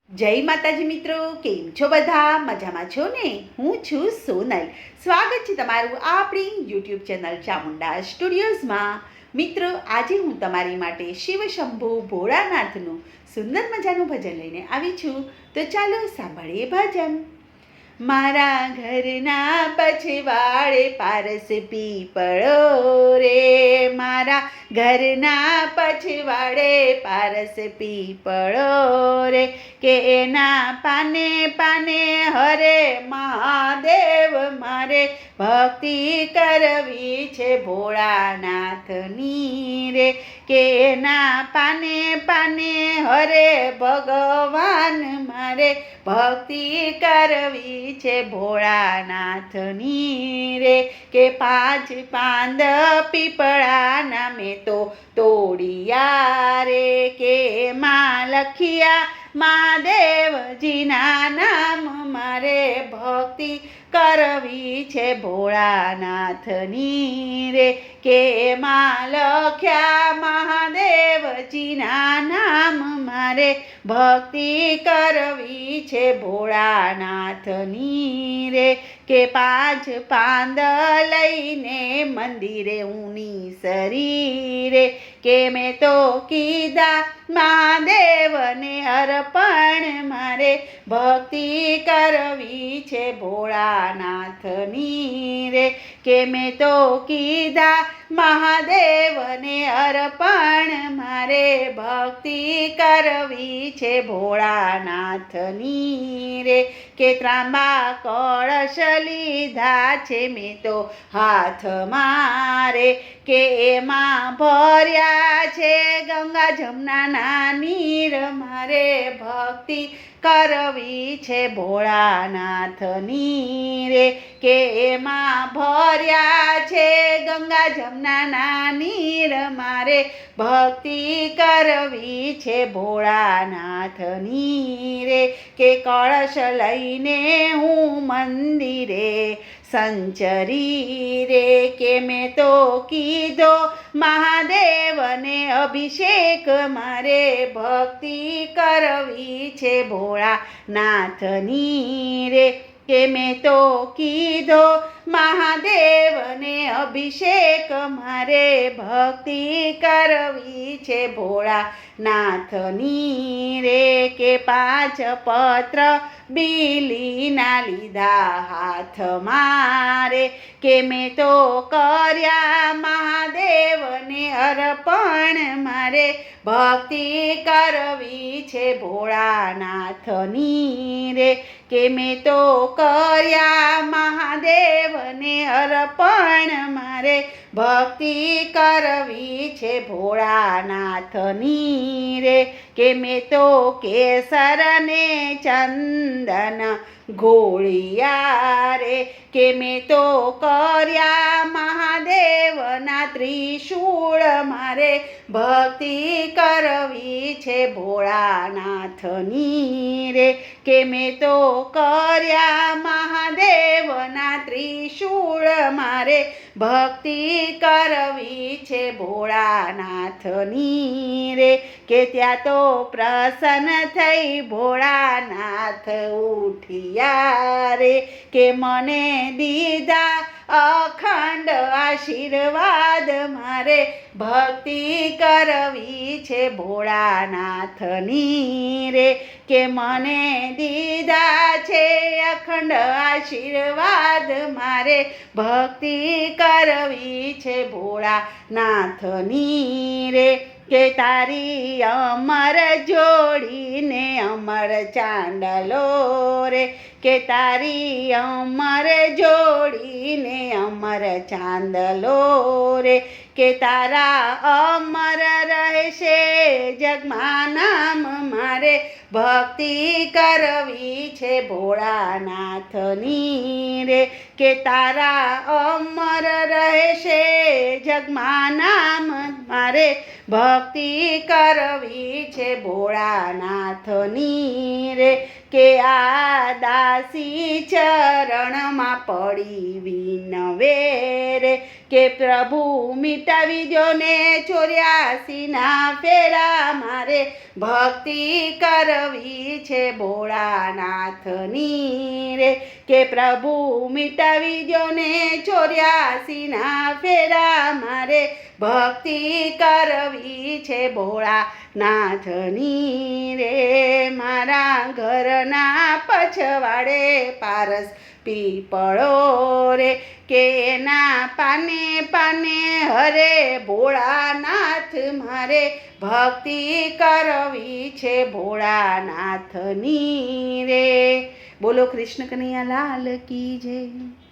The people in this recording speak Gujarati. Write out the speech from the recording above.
જય માતાજી મિત્રો, કેમ છો બધા? મજામાં છો ને? હું છું સોનલ. સ્વાગત છે તમારું આપણી યુટ્યુબ ચેનલ ચામુંડા સ્ટુડિયોઝમાં. મિત્રો, આજે હું તમારી માટે શિવ શંભુ ભોળાનાથનું સુંદર મજાનું ભજન લઈને આવી છું. તો ચાલો સાંભળીએ ભજન. મારા ઘરના પછવાડે પારસ પીપળો રે, મારા ઘરના પછવાડે પારસ પીપળો રે, કે એના પાને પાને હરે મહાદેવ મારે ભક્તિ કરવી છે ભોળાનાથની રે, કે એના પાને પાને હરે ભગવાન મારે ભક્તિ કરવી છે ભોળાનાથની રે, કે પાંચ પાંદ પીપળાના મેં તો તોડિયા રે, કે એમાં લખિયા મહાદેવજીના નામ મારે ભક્તિ કરવી છે ભોળાનાથની રે, કે એમાં લખ્યા મહાદેવજીના નામ મારે ભક્તિ કરવી છે ભોળાનાથની રે, કે પાંચ પાંદ લઈને મંદિરે ઊની શરીરે, કે મેં તો કીધા મહાદેવને અર્પણ મારે ભક્તિ કરવી છે ભોળાનાથની રે, કે મેં તો કીધા મહાદેવને અર્પણ મારે ભક્તિ કરવી છે ભોળાનાથની રે, કે ત્રાંબા કળશ લીધા છે મેં તો હાથમાં રે, કે એમાં ભર્યા છે ગંગા જમનાના નીર મારે ભક્તિ કરવી છે ભોળાનાથની રે, કે એમાં ભર્યા છે ગંગા જમનાના નીર મારે ભક્તિ કરવી છે ભોળાનાથની રે, કે કળશ લઈને હું મંદિરે સંચરી રે, કે મેં તો કીધો મહાદેવને અભિષેક મારે ભક્તિ કરવી છે ભોળાનાથની રે, કે મેં તો કીધો મહાદેવને અભિષેક મારે ભક્તિ કરવી છે ભોળાનાથની રે, કે પાંચ પત્ર બીલીના લીધા હાથમાં રે, કે મેં તો કર્યા મહાદેવને અર્પણ મારે ભક્તિ કરવી છે ભોળાનાથની રે, કે મેં તો કર્યા મહાદેવને અર્પણ મારે ભક્તિ કરવી છે ભોળાનાથની રે, કે મેં તો કેસરને ચંદન ઘોળિયા રે, કે મેં તો કર્યા મહાદેવના ત્રિશૂળ મારે ભક્તિ કરવી છે ભોળાનાથની રે, કે મેં તો કર્યા મહાદેવના ત્રિશૂળ મારે ભક્તિ કરવી છે ભોળાનાથની રે, કે ત્યાં તો પ્રસન્ન થઈ ભોળાનાથ ઉઠ્યા રે, કે મને દીધા અખંડ આશીર્વાદ મારે ભક્તિ કરવી છે ભોળાનાથની રે, કે મને દીધા છે અખંડ આશીર્વાદ મારે ભક્તિ કરવી છે ભોળાનાથની રે, કે તારી અમર જોડીને અમર ચાંદલો રે, કે તારી અમર જોડીને અમર ચાંદલો રે, કે તારા અમર રહેશે જગમાં નામ મારે ભક્તિ કરવી છે ભોળાનાથની રે, કે તારા અમર રહેશે જગમાં નામ મારે ભક્તિ કરવી છે ભોળાનાથની રે, કે આ દાસી ચરણમાં પડી વિનવે રે, કે પ્રભુ મિટાવી દો ને 84ના ફેરા, મારે ભક્તિ કરવી છે ભોળાનાથની રે. કે પ્રભુ મિટાવી દો ને 84ના ફેરા, મારે ભક્તિ કરવી છે ભોળાનાથની રે. મારા ઘરના પછવાડે પારસ પીપળો રે, કે એના પાને પાને હરે ભોળાનાથ, મારે ભક્તિ કરવી છે ભોળાનાથની રે. બોલો કૃષ્ણ કનૈયા લાલ કી જય.